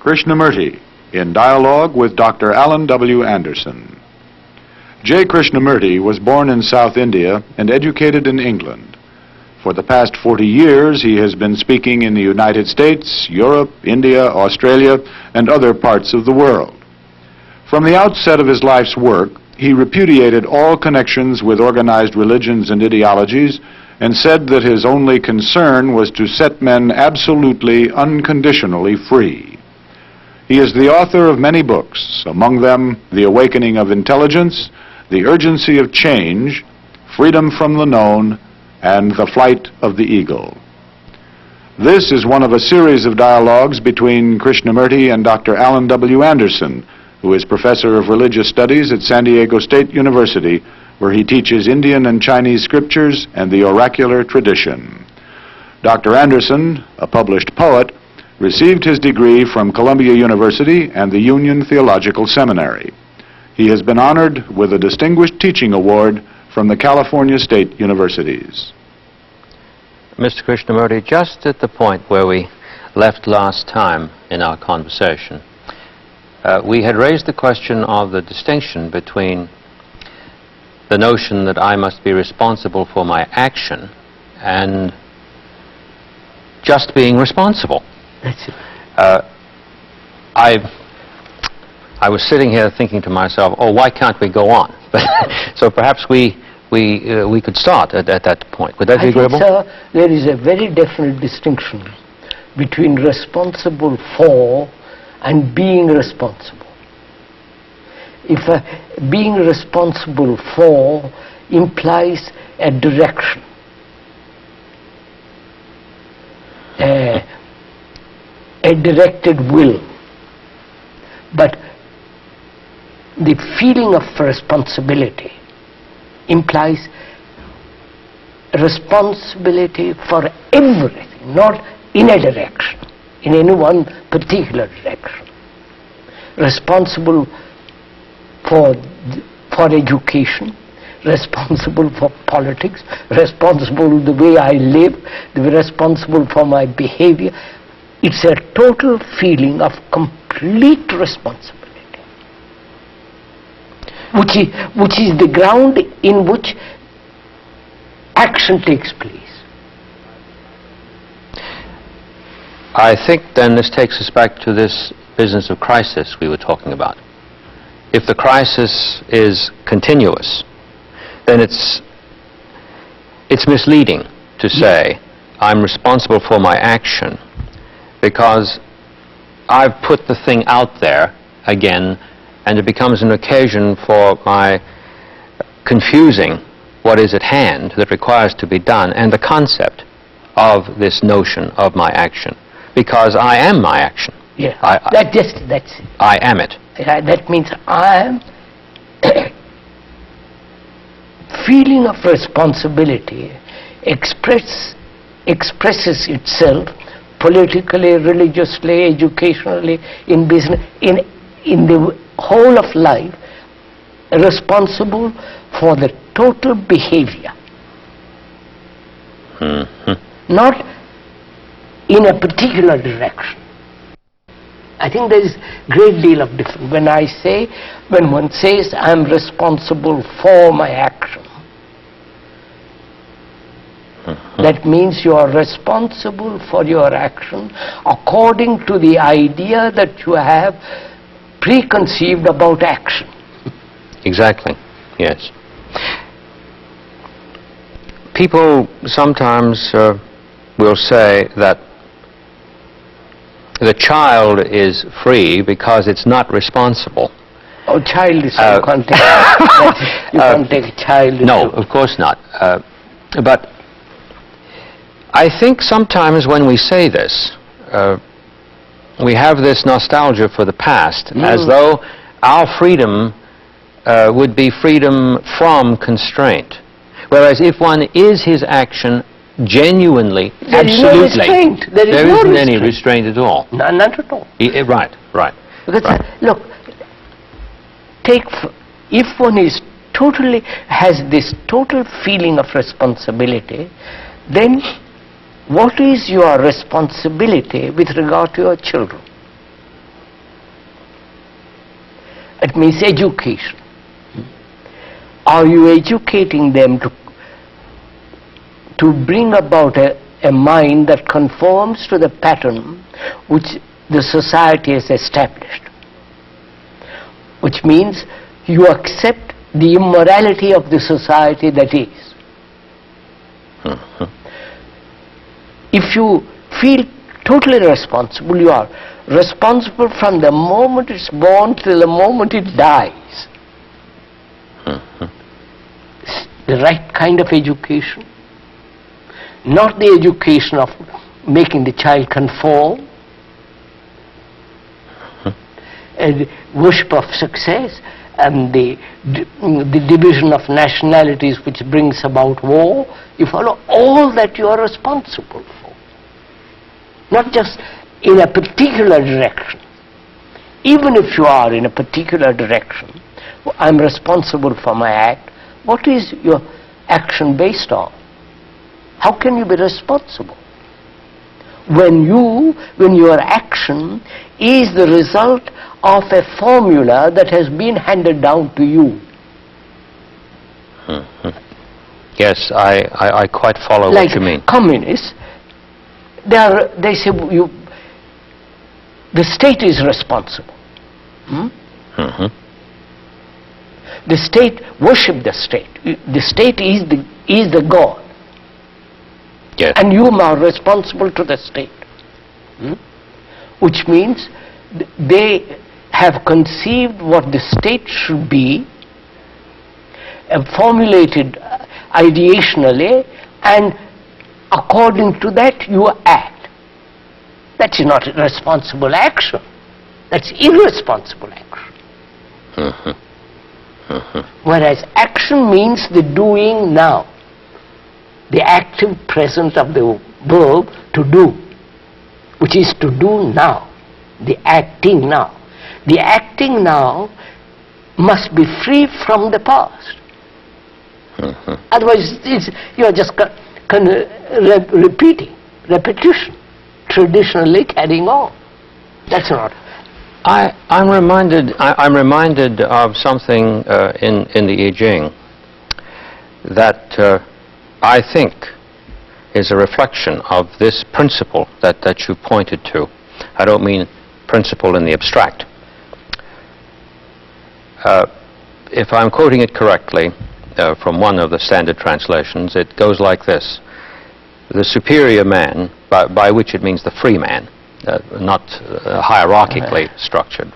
Krishnamurti, in dialogue with Dr. Alan W. Anderson. J. Krishnamurti was born in South India and educated in England. For the past 40 years, he has been speaking in the United States, Europe, India, Australia, and other parts of the world. From the outset of his life's work, he repudiated all connections with organized religions and ideologies and said that his only concern was to set men absolutely, unconditionally free. He is the author of many books, among them The Awakening of Intelligence, The Urgency of Change, Freedom from the Known, and The Flight of the Eagle. This is one of a series of dialogues between Krishnamurti and Dr. Alan W. Anderson, who is Professor of Religious Studies at San Diego State University, where he teaches Indian and Chinese scriptures and the oracular tradition. Dr. Anderson, a published poet, received his degree from Columbia University and the Union Theological Seminary. He has been honored with a Distinguished Teaching Award from the California State Universities. Mr. Krishnamurti, just at the point where we left last time in our conversation, we had raised the question of the distinction between the notion that I must be responsible for my action and just being responsible. That's it. I was sitting here thinking to myself, oh, why can't we go on? So perhaps we could start at that point. Would that be agreeable? Sir, there is a very definite distinction between responsible for and being responsible. If being responsible for implies a direction, a directed will, but the feeling of responsibility implies responsibility for everything, not in a direction, in any one particular direction. Responsible for education, responsible for politics, responsible the way I live, responsible for my behavior. It's a total feeling of complete responsibility, which is the ground in which action takes place. I think then this takes us back to this business of crisis we were talking about. If the crisis is continuous, then it's misleading to say I'm responsible for my action because I've put the thing out there again, and it becomes an occasion for my confusing what is at hand that requires to be done and the concept of this notion of my action, because I am my action. Yeah, that's it. I am it. That means I am feeling of responsibility expresses itself politically, religiously, educationally, in business, in the whole of life, responsible for the total behavior. Mm-hmm. Not in a particular direction. I think there is a great deal of difference. When one says I'm responsible for my action, that means you are responsible for your action according to the idea that you have preconceived about action. Exactly, yes. People sometimes will say that the child is free because it's not responsible. Oh, child is you can't take you can't take a child. No, of course not. But I think sometimes when we say this, we have this nostalgia for the past, as though our freedom would be freedom from constraint. Whereas if one is his action genuinely, absolutely, there isn't any restraint at all. None at all. Right. Because look, if one is has this total feeling of responsibility, then what is your responsibility with regard to your children? That means education. Are you educating them to bring about a mind that conforms to the pattern which the society has established? Which means you accept the immorality of the society that is. If you feel totally responsible, you are responsible from the moment it's born till the moment it dies. The right kind of education, not the education of making the child conform, and worship of success, and the division of nationalities which brings about war. You follow, all that you are responsible for, not just in a particular direction. Even if you are in a particular direction, I'm responsible for my act. What is your action based on? How can you be responsible when your action is the result of a formula that has been handed down to you? Yes, I quite follow like what you mean. Communists, they say the state is responsible. The state, worship the state. The state is the God. Yes. And you are responsible to the state. Which means they have conceived what the state should be, formulated ideationally, and according to that you act. That is not responsible action. That's irresponsible action. Whereas action means the doing now, the active present of the verb to do, which is to do now, the acting now. The acting now must be free from the past. Otherwise you are just repeating, repetition, traditionally carrying on. That's not. I'm reminded of something in the I Ching that I think is a reflection of this principle that you pointed to. I don't mean principle in the abstract. If I'm quoting it correctly from one of the standard translations, it goes like this: the superior man, by which it means the free man, not hierarchically structured,